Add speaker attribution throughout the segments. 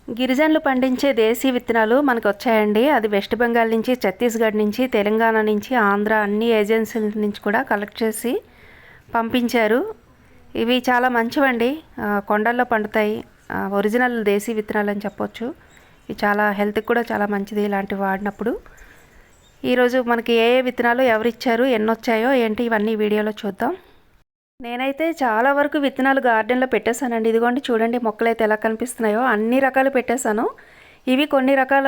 Speaker 1: గిరిజనులు పండించే దేశీ విత్తనాలు మనకు వచ్చాయండి. అది వెస్ట్ బెంగాల్ నుంచి, ఛత్తీస్గఢ్ నుంచి, తెలంగాణ నుంచి, ఆంధ్ర అన్ని ఏజెన్సీల నుంచి కూడా కలెక్ట్ చేసి పంపించారు. ఇవి చాలా మంచివండి. కొండల్లో పండుతాయి. ఒరిజినల్ దేశీ విత్తనాలు అని చెప్పొచ్చు. ఇవి చాలా హెల్త్కి కూడా చాలా మంచిది ఇలాంటివి వాడినప్పుడు. ఈరోజు మనకి ఏ ఏ విత్తనాలు ఎవరిచ్చారు, ఎన్నొచ్చాయో ఏంటి ఇవన్నీ వీడియోలో చూద్దాం. నేనైతే చాలా వరకు విత్తనాలు గార్డెన్లో పెట్టేశానండి. ఇదిగోండి చూడండి మొక్కలైతే ఎలా కనిపిస్తున్నాయో. అన్ని రకాలు పెట్టేశాను. ఇవి కొన్ని రకాల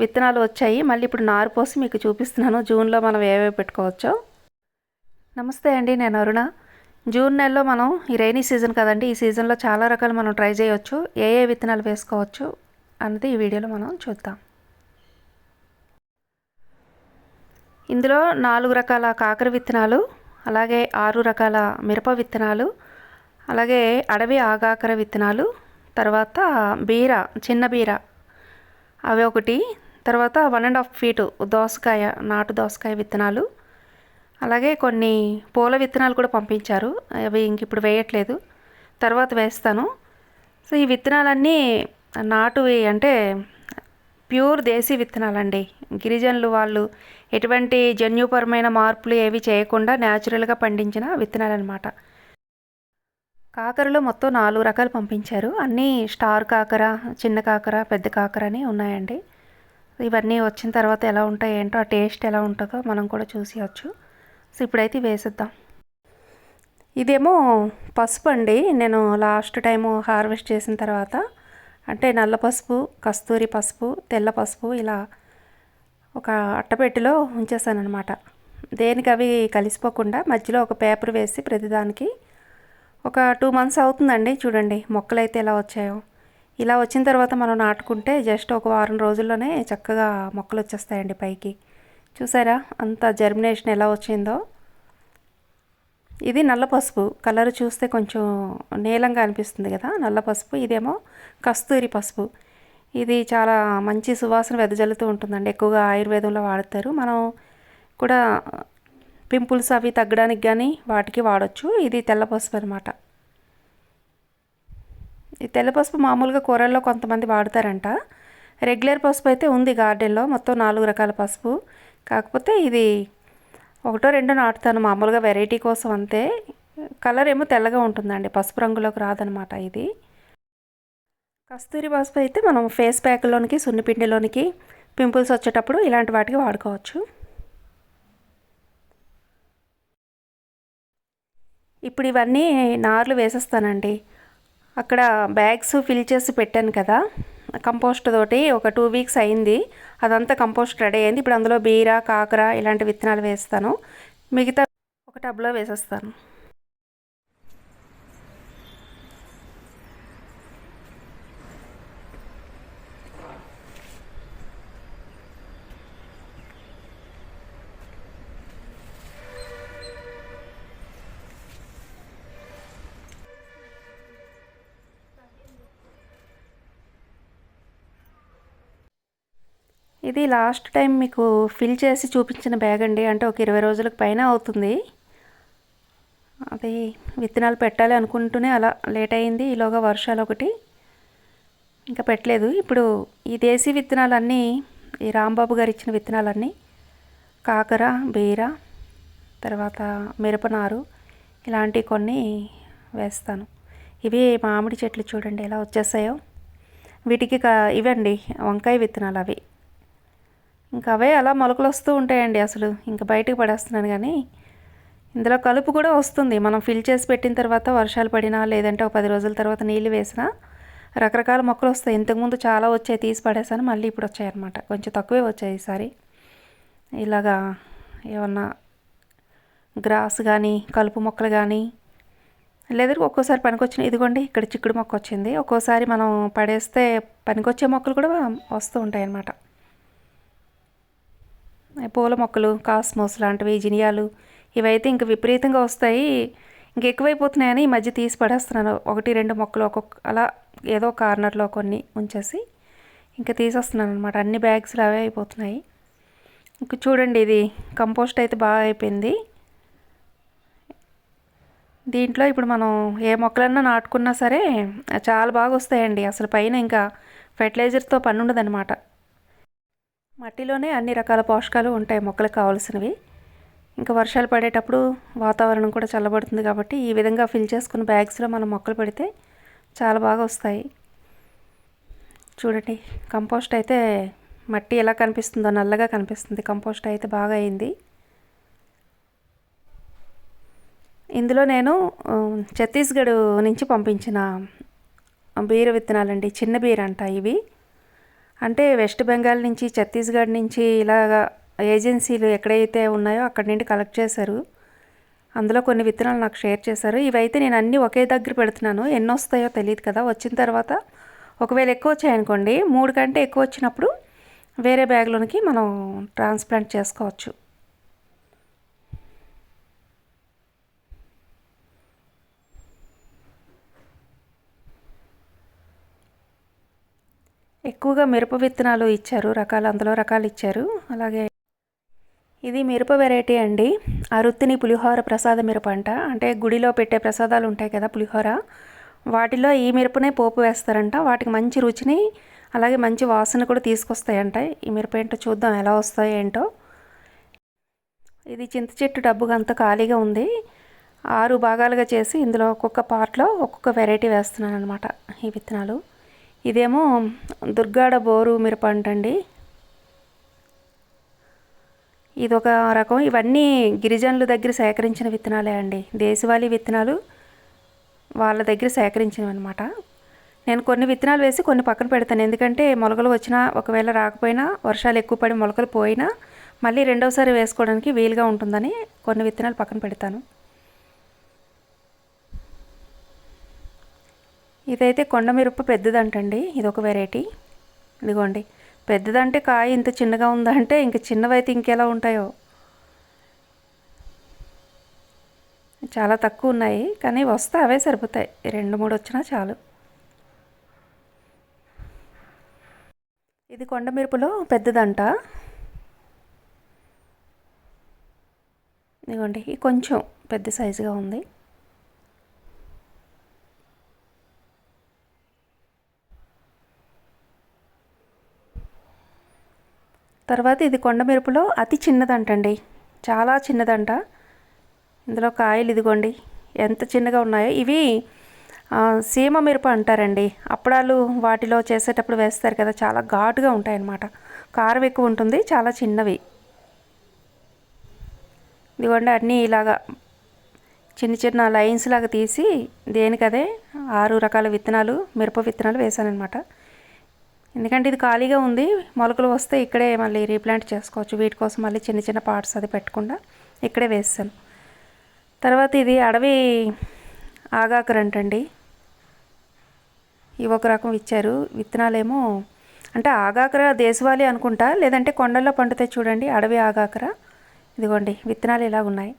Speaker 1: విత్తనాలు వచ్చాయి. మళ్ళీ ఇప్పుడు నారు పోసి మీకు చూపిస్తున్నాను జూన్లో మనం ఏవేవి పెట్టుకోవచ్చో. నమస్తే అండి, నేను అరుణ. జూన్ నెలలో మనం ఈ రైనీ సీజన్ కదండి, ఈ సీజన్లో చాలా రకాలు మనం ట్రై చేయొచ్చు. ఏ ఏ విత్తనాలు వేసుకోవచ్చు అన్నది ఈ వీడియోలో మనం చూద్దాం. ఇందులో 4 రకాల కాకర విత్తనాలు, అలాగే 6 రకాల మిరప విత్తనాలు, అలాగే అడవి ఆగాకర విత్తనాలు, తర్వాత బీర, చిన్న బీర అవి ఒకటి, తర్వాత 1.5 ఫీటు దోసకాయ, నాటు దోసకాయ విత్తనాలు, అలాగే కొన్ని పూల విత్తనాలు కూడా పంపించారు. అవి ఇంక ఇప్పుడు వేయట్లేదు, తర్వాత వేస్తాను. సో ఈ విత్తనాలన్నీ నాటువి అంటే ప్యూర్ దేశీ విత్తనాలండి. గిరిజనులు వాళ్ళు ఎటువంటి జన్యుపరమైన మార్పులు ఏవి చేయకుండా న్యాచురల్గా పండించిన విత్తనాలు అనమాట. కాకరలో మొత్తం 4 రకాలు పంపించారు. అన్నీ స్టార్ కాకర, చిన్న కాకర, పెద్ద కాకర అని ఉన్నాయండి. ఇవన్నీ వచ్చిన తర్వాత ఎలా ఉంటాయి ఏంటో, ఆ టేస్ట్ ఎలా ఉంటుందో మనం కూడా చూసేయచ్చు. సో ఇప్పుడైతే వేసేద్దాం. ఇదేమో పసుపు అండి. నేను లాస్ట్ టైము హార్వెస్ట్ చేసిన తర్వాత అంటే నల్ల పసుపు, కస్తూరి పసుపు, తెల్ల పసుపు ఇలా ఒక అట్టపెట్టిలో ఉంచేసానమాట. దేనికి అవి కలిసిపోకుండా మధ్యలో ఒక పేపర్ వేసి ప్రతిదానికి ఒక 2 మంత్స్ అవుతుందండి. చూడండి మొక్కలు అయితే ఎలా వచ్చాయో. ఇలా వచ్చిన తర్వాత మనం నాటుకుంటే జస్ట్ ఒక వారం రోజుల్లోనే చక్కగా మొక్కలు వచ్చేస్తాయండి పైకి. చూసారా అంత జర్మినేషన్ ఎలా వచ్చిందో. ఇది నల్ల పసుపు, కలర్ చూస్తే కొంచెం నీలంగా అనిపిస్తుంది కదా నల్ల పసుపు. ఇదేమో కస్తూరి పసుపు. ఇది చాలా మంచి సువాసన వెదజల్లుతూ ఉంటుందండి. ఎక్కువగా ఆయుర్వేదంలో వాడతారు. మనం కూడా పింపుల్స్ అవి తగ్గడానికి కానీ వాటికి వాడచ్చు. ఇది తెల్ల పసుపు అనమాట. ఈ తెల్ల పసుపు మామూలుగా కూరల్లో కొంతమంది వాడతారంట. రెగ్యులర్ పసుపు అయితే ఉంది గార్డెన్లో, మొత్తం 4 రకాల పసుపు. కాకపోతే ఇది 1-2 నాటుతాను మామూలుగా వెరైటీ కోసం అంతే. కలర్ ఏమో తెల్లగా ఉంటుందండి, పసుపు రంగులోకి రాదనమాట. ఇది కస్తూరి పసుపు అయితే మనం ఫేస్ ప్యాక్లోనికి, సున్నిపిండిలోనికి, పింపుల్స్ వచ్చేటప్పుడు ఇలాంటి వాటికి వాడుకోవచ్చు. ఇప్పుడు ఇవన్నీ నార్లు వేసేస్తానండి. అక్కడ బ్యాగ్స్ ఫిల్ చేసి పెట్టాను కదా కంపోస్ట్ తోటి, ఒక 2 వీక్స్ అయింది. అదంతా కంపోస్ట్ రెడీ అయింది. ఇప్పుడు అందులో బీర, కాకర ఇలాంటి విత్తనాలు వేస్తాను. మిగతా ఒక టబ్లో వేసేస్తాను. ఇది లాస్ట్ టైం మీకు ఫిల్ చేసి చూపించిన బ్యాగ్ అండి. అంటే ఒక 20 రోజులకు పైన అవుతుంది. అది విత్తనాలు పెట్టాలి అనుకుంటూనే అలా లేట్ అయింది. ఈలోగా వర్షాలు ఒకటి ఇంకా పెట్టలేదు. ఇప్పుడు ఈ దేశీ విత్తనాలన్నీ, ఈ రాంబాబు గారు ఇచ్చిన విత్తనాలన్నీ కాకర, బీర, తర్వాత మిరపనారు ఇలాంటివి కొన్ని వేస్తాను. ఇవి మామిడి చెట్లు చూడండి ఎలా వచ్చేసాయో. వీటికి ఇవండి వంకాయ విత్తనాలు. అవి ఇంకా అవే అలా మొలకలు వస్తూ ఉంటాయండి. అసలు ఇంకా బయటకు పడేస్తున్నాను. కానీ ఇందులో కలుపు కూడా వస్తుంది. మనం ఫిల్ చేసి పెట్టిన తర్వాత వర్షాలు పడినా, లేదంటే ఒక 10 రోజుల తర్వాత నీళ్ళు వేసినా రకరకాల మొక్కలు వస్తాయి. ఇంతకుముందు చాలా వచ్చాయి, తీసి పడేసాను. మళ్ళీ ఇప్పుడు వచ్చాయన్నమాట. కొంచెం తక్కువే వచ్చాయి ఈసారి. ఇలాగా ఏమన్నా గ్రాస్ కానీ, కలుపు మొక్కలు కానీ, లేదా ఒక్కోసారి పనికొచ్చిన, ఇదిగోండి ఇక్కడ చిక్కుడు మొక్క వచ్చింది. ఒక్కోసారి మనం పడేస్తే పనికొచ్చే మొక్కలు కూడా వస్తూ ఉంటాయి అన్నమాట. పూల మొక్కలు, కాస్మోస్ లాంటివి, జినియాలు ఇవైతే ఇంక విపరీతంగా వస్తాయి. ఇంక ఎక్కువైపోతున్నాయని ఈ మధ్య తీసి పడేస్తున్నాను. 1-2 మొక్కలు ఒక్కొక్క అలా ఏదో కార్నర్లో కొన్ని ఉంచేసి ఇంకా తీసేస్తున్నాను అనమాట. అన్ని బ్యాగ్స్లో అవే అయిపోతున్నాయి. ఇంక చూడండి ఇది కంపోస్ట్ అయితే బాగా అయిపోయింది. దీంట్లో ఇప్పుడు మనం ఏ మొక్కలన్నా నాటుకున్నా సరే చాలా బాగా వస్తాయండి. అసలు పైన ఇంకా ఫెర్టిలైజర్తో పని ఉండదన్నమాట. మట్టిలోనే అన్ని రకాల పోషకాలు ఉంటాయి మొక్కలకు కావాల్సినవి. ఇంకా వర్షాలు పడేటప్పుడు వాతావరణం కూడా చల్లబడుతుంది కాబట్టి ఈ విధంగా ఫిల్ చేసుకున్న బ్యాగ్స్లో మనం మొక్కలు పెడితే చాలా బాగా వస్తాయి. చూడండి, కంపోస్ట్ అయితే మట్టి ఎలా కనిపిస్తుందో నల్లగా కనిపిస్తుంది. కంపోస్ట్ అయితే బాగా అయింది. ఇందులో నేను ఛత్తీస్గఢ్ నుంచి పంపించిన బీర విత్తనాలండి. చిన్న బీర అంట ఇవి. అంటే వెస్ట్ బెంగాల్ నుంచి, ఛత్తీస్గఢ్ నుంచి ఇలాగా ఏజెన్సీలు ఎక్కడైతే ఉన్నాయో అక్కడి నుండి కలెక్ట్ చేశారు. అందులో కొన్ని విత్తనాలు నాకు షేర్ చేశారు. ఇవైతే నేను అన్నీ ఒకే దగ్గర పెడుతున్నాను. ఎన్ని వస్తాయో తెలియదు కదా. వచ్చిన తర్వాత ఒకవేళ ఎక్కువ వచ్చాయనుకోండి, 3 కంటే ఎక్కువ వచ్చినప్పుడు వేరే బ్యాగ్లోనికి మనం ట్రాన్స్ప్లాంట్ చేసుకోవచ్చు. ఎక్కువగా మిరప విత్తనాలు ఇచ్చారు, అందులో రకాలు ఇచ్చారు. అలాగే ఇది మిరప వెరైటీ అండి. అరుత్తిని పులిహోర ప్రసాద మిరప అంట. అంటే గుడిలో పెట్టే ప్రసాదాలు ఉంటాయి కదా పులిహోర, వాటిలో ఈ మిరపనే పోపు వేస్తారంట. వాటికి మంచి రుచిని అలాగే మంచి వాసన కూడా తీసుకొస్తాయంట. ఈ మిరప ఏంటో చూద్దాం ఎలా వస్తాయో ఏంటో. ఇది చింత చెట్టు డబ్బుగా అంతా ఖాళీగా ఉంది. 6 భాగాలుగా చేసి ఇందులో ఒక్కొక్క పార్ట్లో ఒక్కొక్క వెరైటీ వేస్తున్నాను అనమాట ఈ విత్తనాలు. ఇదేమో దుర్గాడ బోరు మిరప అంటండి. ఇదొక రకం. ఇవన్నీ గిరిజనుల దగ్గర సేకరించిన విత్తనాలే అండి. దేశవాళీ విత్తనాలు వాళ్ళ దగ్గర సేకరించినవి అనమాట. నేను కొన్ని విత్తనాలు వేసి కొన్ని పక్కన పెడతాను. ఎందుకంటే మొలకలు వచ్చినా ఒకవేళ రాకపోయినా వర్షాలు ఎక్కువ పడి మొలకలు పోయినా మళ్ళీ రెండోసారి వేసుకోవడానికి వీలుగా ఉంటుందని కొన్ని విత్తనాలు పక్కన పెడతాను. ఇదైతే కొండమిరప పెద్దదంటండి. ఇదొక వెరైటీ. ఇదిగోండి, పెద్దదంటే కాయ ఇంత చిన్నగా ఉందంటే ఇంక చిన్నవైతే ఇంకెలా ఉంటాయో. చాలా తక్కువ ఉన్నాయి కానీ వస్తే అవే సరిపోతాయి. 2-3 వచ్చినా చాలు. ఇది కొండమిరపలో పెద్దదంట. ఇదిగోండి, ఇది కొంచెం పెద్ద సైజుగా ఉంది. తర్వాత ఇది కొండమిరపలో అతి చిన్నదంటండి. చాలా చిన్నదంట. ఇందులో కాయలు ఇదిగోండి ఎంత చిన్నగా ఉన్నాయో. ఇవి సీమ మిరప అంటారండి. అప్పడాలు వాటిలో చేసేటప్పుడు వేస్తారు కదా, చాలా ఘాటుగా ఉంటాయన్నమాట. కారం ఎక్కువ ఉంటుంది. చాలా చిన్నవి. ఇదిగోండి అన్నీ ఇలాగా చిన్న చిన్న లైన్స్ లాగా తీసి దేనికదే 6 రకాల విత్తనాలు, మిరప విత్తనాలు వేసానమాట. ఎందుకంటే ఇది ఖాళీగా ఉంది, మొలకలు వస్తే ఇక్కడే మళ్ళీ రీప్లాంట్ చేసుకోవచ్చు. వీటి కోసం మళ్ళీ చిన్న చిన్న పార్ట్స్ అది పెట్టకుండా ఇక్కడే వేసాను. తర్వాత ఇది అడవి ఆగాకరంటండి. ఇవి ఒక రకం ఇచ్చారు. విత్తనాలేమో అంటే ఆగాకర దేశవాళీ అనుకుంటా, లేదంటే కొండల్లో పండుతాయి చూడండి అడవి ఆగాకర. ఇదిగోండి విత్తనాలు ఇలా ఉన్నాయి.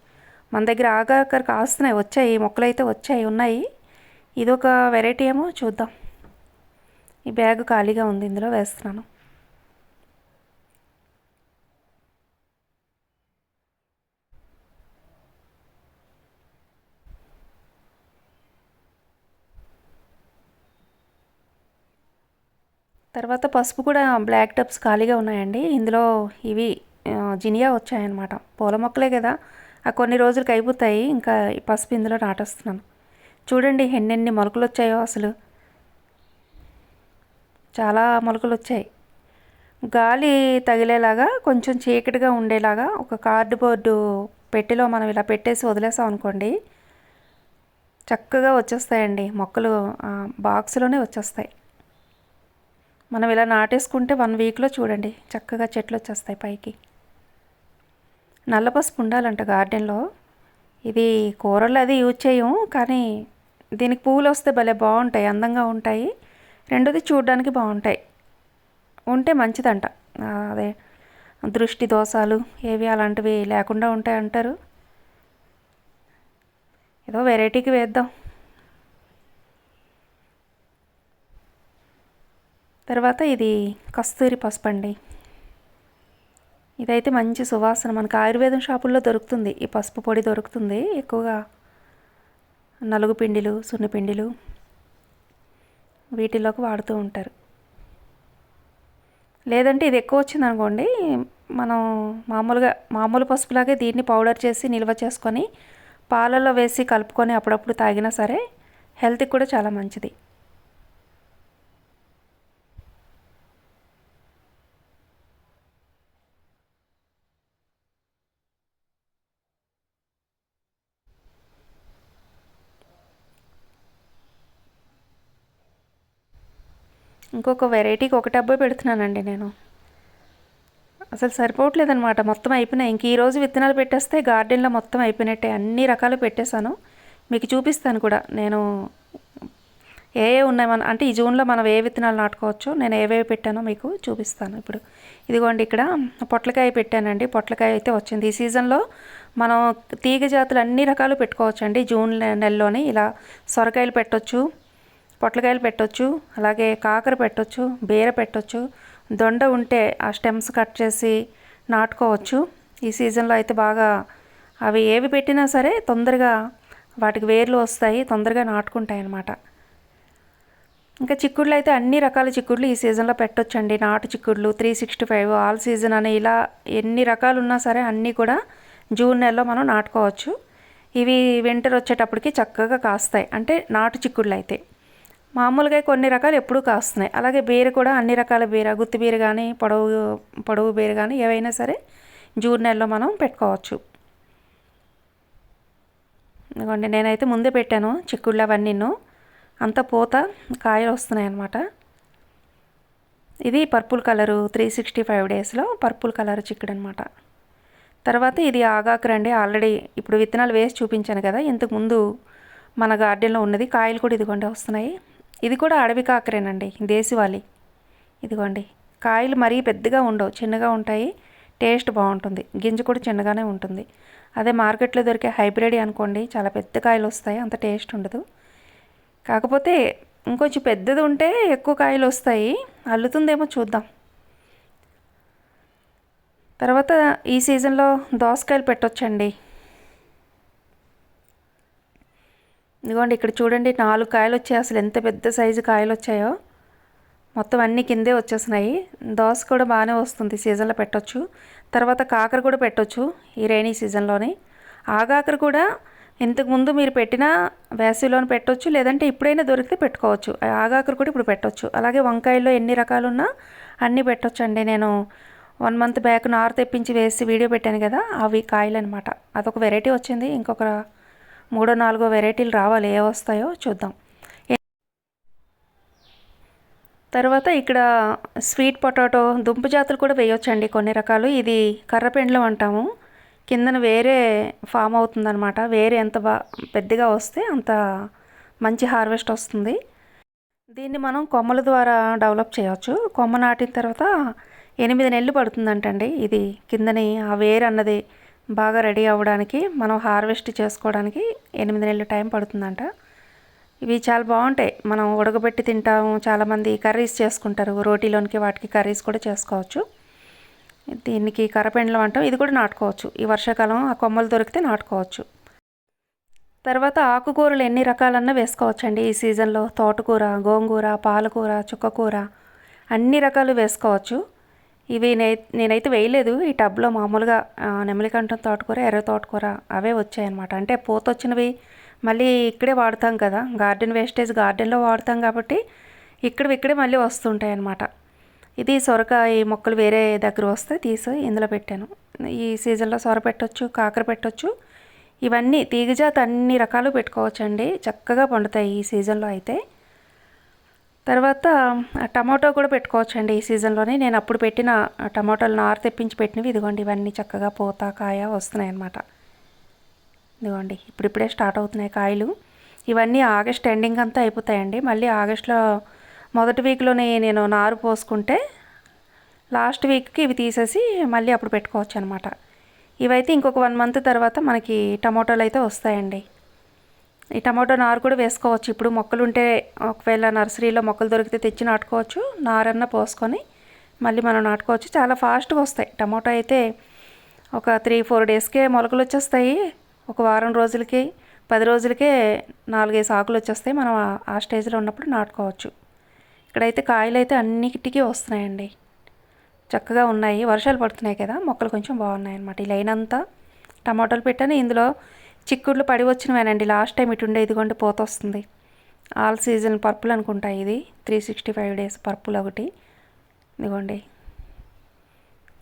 Speaker 1: మన దగ్గర ఆగాకర కాస్తున్నాయి, వచ్చాయి, మొక్కలు అయితే వచ్చాయి, ఉన్నాయి. ఇదొక వెరైటీ ఏమో చూద్దాం. ఈ బ్యాగ్ ఖాళీగా ఉంది, ఇందులో వేస్తున్నాను. తర్వాత పసుపు కూడా బ్లాక్ టబ్స్ ఖాళీగా ఉన్నాయండి. ఇందులో ఇవి జినియా వచ్చాయన్నమాట. పూల మొక్కలే కదా, ఆ కొన్ని రోజులకి అయిపోతాయి. ఇంకా ఈ పసుపు ఇందులో నాటేస్తున్నాను. చూడండి ఎన్నెన్ని మొలకలు వచ్చాయో. అసలు చాలా మొలకలు వచ్చాయి. గాలి తగిలేలాగా కొంచెం చీకటిగా ఉండేలాగా ఒక కార్డుబోర్డు పెట్టెలో మనం ఇలా పెట్టేసి వదిలేసాం అనుకోండి, చక్కగా వచ్చేస్తాయండి మొక్కలు. బాక్స్లోనే వచ్చేస్తాయి. మనం ఇలా నాటేసుకుంటే 1 వీక్లో చూడండి చక్కగా చెట్లు వచ్చేస్తాయి పైకి. నల్ల పసుపు ఉండాలంట గార్డెన్లో. ఇది కూరల్లో అది యూజ్ చేయము, కానీ దీనికి పువ్వులు వస్తే భలే బాగుంటాయి, అందంగా ఉంటాయి. రెండోది చూడడానికి బాగుంటాయి, ఉంటే మంచిదంట. అదే దృష్టి దోషాలు ఏవి అలాంటివి లేకుండా ఉంటాయి అంటారు. ఏదో వెరైటీకి వేద్దాం. తర్వాత ఇది కస్తూరి పసుపు అండి. ఇదైతే మంచి సువాసన. మనకు ఆయుర్వేదం షాపుల్లో దొరుకుతుంది, ఈ పసుపు పొడి దొరుకుతుంది ఎక్కువగా. నలుగు పిండిలు, సున్నిపిండిలు వీటిలోకి వాడుతూ ఉంటారు. లేదంటే ఇది ఎక్కువ వచ్చిందనుకోండి, మనం మామూలు పసుపులాగే దీన్ని పౌడర్ చేసి నిల్వ చేసుకొని పాలల్లో వేసి కలుపుకొని అప్పుడప్పుడు తాగినా సరే హెల్త్కి కూడా చాలా మంచిది. ఇంకొక వెరైటీకి ఒక టబ్బే పెడుతున్నానండి నేను. అసలు సరిపోవట్లేదనమాట, మొత్తం అయిపోయినాయి. ఇంక ఈరోజు విత్తనాలు పెట్టేస్తే గార్డెన్లో మొత్తం అయిపోయినట్టే. అన్ని రకాలు పెట్టేశాను, మీకు చూపిస్తాను కూడా నేను ఏ ఉన్నాయి అంటే ఈ జూన్లో మనం ఏ విత్తనాలు నాటుకోవచ్చు, నేను ఏవేవి పెట్టానో మీకు చూపిస్తాను ఇప్పుడు. ఇదిగోండి, ఇక్కడ పొట్లకాయ పెట్టానండి. పొట్లకాయ అయితే వచ్చింది. ఈ సీజన్లో మనం తీగ జాతులు అన్ని రకాలు పెట్టుకోవచ్చు అండి. జూన్ నెలలోని ఇలా సొరకాయలు పెట్టొచ్చు, పొట్లకాయలు పెట్టొచ్చు, అలాగే కాకర పెట్టొచ్చు, బీర పెట్టొచ్చు, దొండ ఉంటే ఆ స్టెమ్స్ కట్ చేసి నాటుకోవచ్చు. ఈ సీజన్లో అయితే బాగా అవి ఏవి పెట్టినా సరే తొందరగా వాటికి వేర్లు వస్తాయి, తొందరగా నాటుకుంటాయి అన్నమాట. ఇంకా చిక్కుళ్ళు అయితే అన్ని రకాల చిక్కుళ్ళు ఈ సీజన్లో పెట్టొచ్చండి. నాటు చిక్కుళ్ళు, 365, ఆల్ సీజన్ అని ఇలా ఎన్ని రకాలు ఉన్నా సరే అన్నీ కూడా జూన్ నెలలో మనం నాటుకోవచ్చు. ఇవి వింటర్ వచ్చేటప్పటికి చక్కగా కాస్తాయి, అంటే నాటు చిక్కుళ్ళు అయితే. మామూలుగా కొన్ని రకాలు ఎప్పుడూ కాస్తున్నాయి. అలాగే బీర కూడా అన్ని రకాల బీర, గుత్తి బీర కానీ పొడవు బీర కానీ ఏవైనా సరే జూన్ నెలలో మనం పెట్టుకోవచ్చు. ఇదిగోండి, నేనైతే ముందే పెట్టాను చిక్కుళ్ళు అవన్నీను. అంత పూత కాయలు వస్తున్నాయి అన్నమాట. ఇది పర్పుల్ కలరు, 365 డేస్లో పర్పుల్ కలర్ చిక్కుడు అనమాట. తర్వాత ఇది ఆగాకరండి. ఆల్రెడీ ఇప్పుడు విత్తనాలు వేసి చూపించాను కదా ఇంతకుముందు మన గార్డెన్లో ఉన్నది. కాయలు కూడా ఇదిగోండి వస్తున్నాయి. ఇది కూడా అడవి కాకరేనండి, దేశవాళీ. ఇదిగోండి, కాయలు మరీ పెద్దగా ఉండవు, చిన్నగా ఉంటాయి. టేస్ట్ బాగుంటుంది, గింజ కూడా చిన్నగానే ఉంటుంది. అదే మార్కెట్లో దొరికే హైబ్రిడ్ అనుకోండి, చాలా పెద్ద కాయలు వస్తాయి, అంత టేస్ట్ ఉండదు. కాకపోతే ఇంకొంచెం పెద్దది ఉంటే ఎక్కువ కాయలు వస్తాయి. అల్లుతుందేమో చూద్దాం. తర్వాత ఈ సీజన్లో దోసకాయలు పెట్టొచ్చండి. ఇదిగోండి, ఇక్కడ చూడండి 4 కాయలు వచ్చాయి. అసలు ఎంత పెద్ద సైజు కాయలు వచ్చాయో. మొత్తం అన్నీ కిందే వచ్చేస్తున్నాయి. దోస కూడా బాగానే వస్తుంది, సీజన్లో పెట్టొచ్చు. తర్వాత కాకర కూడా పెట్టొచ్చు ఈ రైనీ సీజన్లోని. ఆగాకర కూడా ఇంతకుముందు మీరు పెట్టిన వేసవిలోని పెట్టొచ్చు, లేదంటే ఇప్పుడైనా దొరికితే పెట్టుకోవచ్చు. ఆగాకర కూడా ఇప్పుడు పెట్టొచ్చు. అలాగే వంకాయల్లో ఎన్ని రకాలు ఉన్నా అన్నీ పెట్టొచ్చండి. నేను 1 మంత్ బ్యాక్ నారు తెప్పించి వేసి వీడియో పెట్టాను కదా, అవి కాయలు అనమాట. అదొక వెరైటీ వచ్చింది. ఇంకొక 3-4 వెరైటీలు రావాలి, ఏ వస్తాయో చూద్దాం. తర్వాత ఇక్కడ స్వీట్ పొటాటో, దుంప జాతులు కూడా వేయొచ్చండి కొన్ని రకాలు. ఇది కర్రపెండ్లం అంటాము. కిందన వేరే ఫామ్ అవుతుందన్నమాట. వేరే ఎంత పెద్దగా వస్తే అంత మంచి హార్వెస్ట్ వస్తుంది. దీన్ని మనం కొమ్మల ద్వారా డెవలప్ చేయవచ్చు. కొమ్మ నాటిన తర్వాత 8 నెలలు పడుతుందంటండి. ఇది కిందని ఆ వేరు అన్నది బాగా రెడీ అవ్వడానికి, మనం హార్వెస్ట్ చేసుకోవడానికి 8 నెలలు టైం పడుతుందంట. ఇవి చాలా బాగుంటాయి, మనం ఉడకబెట్టి తింటాము. చాలామంది కర్రీస్ చేసుకుంటారు, రోటీలోనికి వాటికి కర్రీస్ కూడా చేసుకోవచ్చు. దీనికి కర్రపెండలం అంటాం. ఇది కూడా నాటుకోవచ్చు, ఈ వర్షాకాలం ఆ కొమ్మలు దొరికితే నాటుకోవచ్చు. తర్వాత ఆకుకూరలు ఎన్ని రకాలన్నా వేసుకోవచ్చండి ఈ సీజన్లో. తోటకూర, గోంగూర, పాలకూర, చుక్కకూర అన్ని రకాలు వేసుకోవచ్చు. ఇవి నేనైతే వేయలేదు ఈ టబ్లో. మామూలుగా నెమలికంఠం తోటకూర, ఎర్ర తోటకూర అవే వచ్చాయన్నమాట. అంటే పూత వచ్చినవి మళ్ళీ ఇక్కడే వాడుతాం కదా, గార్డెన్ వేస్టేజ్ గార్డెన్లో వాడుతాం కాబట్టి ఇక్కడే మళ్ళీ వస్తుంటాయి అన్నమాట. ఇది సొరకాయ మొక్కలు వేరే దగ్గర వస్తే తీసి ఇందులో పెట్టాను. ఈ సీజన్లో సొర పెట్టొచ్చు, కాకర పెట్టొచ్చు. ఇవన్నీ తీగజాతి అన్ని రకాలు పెట్టుకోవచ్చండి, చక్కగా పండుతాయి ఈ సీజన్లో అయితే. తర్వాత టమాటో కూడా పెట్టుకోవచ్చండి ఈ సీజన్లోనే. నేను అప్పుడు పెట్టిన టమాటోలు నారు తెప్పించి పెట్టినవి ఇదిగోండి. ఇవన్నీ చక్కగా పూత కాయ వస్తున్నాయి అన్నమాట. ఇదిగోండి, ఇప్పుడిప్పుడే స్టార్ట్ అవుతున్నాయి కాయలు. ఇవన్నీ ఆగస్ట్ ఎండింగ్ అంతా అయిపోతాయండి. మళ్ళీ ఆగస్ట్లో మొదటి వీక్లోనే నేను నారు పోసుకుంటే లాస్ట్ వీక్కి ఇవి తీసేసి మళ్ళీ అప్పుడు పెట్టుకోవచ్చు అనమాట. ఇవైతే ఇంకొక 1 మంత్ తర్వాత మనకి టమాటోలు అయితే వస్తాయండి. ఈ టమాటో నారు కూడా వేసుకోవచ్చు. ఇప్పుడు మొక్కలు ఉంటే ఒకవేళ నర్సరీలో మొక్కలు దొరికితే తెచ్చి నాటుకోవచ్చు, నారన్న పోసుకొని మళ్ళీ మనం నాటుకోవచ్చు. చాలా ఫాస్ట్గా వస్తాయి. టమాటో అయితే ఒక 3-4 డేస్కే మొలకలు వచ్చేస్తాయి. ఒక వారం రోజులకి 10 రోజులకే 4, 5 ఆకులు వచ్చేస్తాయి. మనం ఆ స్టేజ్లో ఉన్నప్పుడు నాటుకోవచ్చు. ఇక్కడైతే కాయలు అయితే అన్నిటికీ వస్తున్నాయండి, చక్కగా ఉన్నాయి. వర్షాలు పడుతున్నాయి కదా, మొక్కలు కొంచెం బాగున్నాయి అన్నమాట. ఈ లైన్ అంతా టమాటాలు పెట్టాను. ఇందులో చిక్కుళ్ళు పడి వచ్చినవేనండి. లాస్ట్ టైం ఇటు ఉండే ఇదిగోండి పూత వస్తుంది. ఆల్ సీజన్ పర్పుల్ అనుకుంటా, ఇది 365 డేస్ పర్పుల్ ఒకటి ఇదిగోండి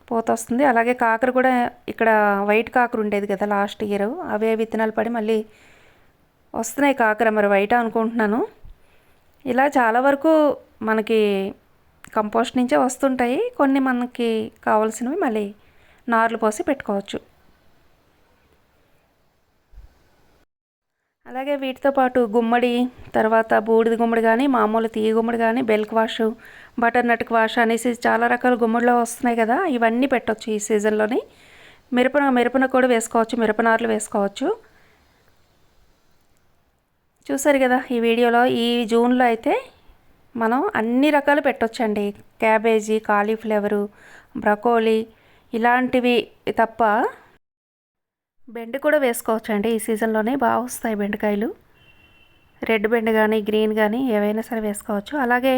Speaker 1: పూత వస్తుంది. అలాగే కాకర కూడా ఇక్కడ వైట్ కాకర ఉండేది కదా లాస్ట్ ఇయర్, అవే విత్తనాలు పడి మళ్ళీ వస్తున్నాయి కాకర. మరి వైట్ అనుకుంటున్నాను. ఇలా చాలా వరకు మనకి కంపోస్ట్ నుంచే వస్తుంటాయి. కొన్ని మనకి కావాల్సినవి మళ్ళీ నార్లు పోసి పెట్టుకోవచ్చు. అలాగే వీటితో పాటు గుమ్మడి, తర్వాత బూడిద గుమ్మడి కానీ, మామూలు తీయ గుమ్మడి కానీ, బెల్క్ వాష్, బటర్ నట్ వాష్ అనేసి చాలా రకాల గుమ్మడిలో వస్తున్నాయి కదా, ఇవన్నీ పెట్టవచ్చు ఈ సీజన్లోని. మిరపన కూడా వేసుకోవచ్చు, మిరపనార్లు వేసుకోవచ్చు. చూసారు కదా ఈ వీడియోలో. ఈ జూన్లో అయితే మనం అన్ని రకాలు పెట్టొచ్చండి. క్యాబేజీ, కాలీఫ్లవరు, బ్రకోలీ ఇలాంటివి తప్ప బెండ కూడా వేసుకోవచ్చండి. ఈ సీజన్లోనే బాగా వస్తాయి బెండకాయలు. రెడ్ బెండ కానీ, గ్రీన్ కానీ ఏవైనా సరే వేసుకోవచ్చు. అలాగే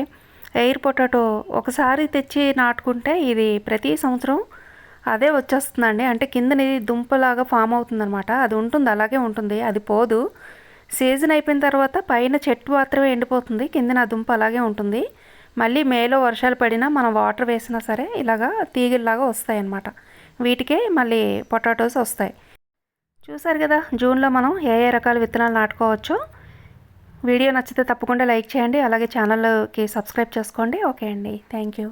Speaker 1: ఎయిర్ పొటాటో ఒకసారి తెచ్చి నాటుకుంటే ఇది ప్రతి సంవత్సరం అదే వచ్చేస్తుందండి. అంటే కిందని దుంపలాగా ఫామ్ అవుతుందన్నమాట. అది ఉంటుంది, అలాగే ఉంటుంది, అది పోదు. సీజన్ అయిపోయిన తర్వాత పైన చెట్టు మాత్రమే ఎండిపోతుంది, కిందన ఆ దుంప అలాగే ఉంటుంది. మళ్ళీ మేలో వర్షాలు పడినా మనం వాటర్ వేసినా సరే ఇలాగా తీగల్లాగా వస్తాయి అన్నమాట. వీటికే మళ్ళీ పొటాటోస్ వస్తాయి. చూసారు కదా జూన్లో మనం ఏ ఏ రకాల విత్తనాలు నాటుకోవచ్చో. వీడియో నచ్చితే తప్పకుండా లైక్ చేయండి. అలాగే ఛానల్కి సబ్స్క్రైబ్ చేసుకోండి. ఓకే అండి, థ్యాంక్ యూ.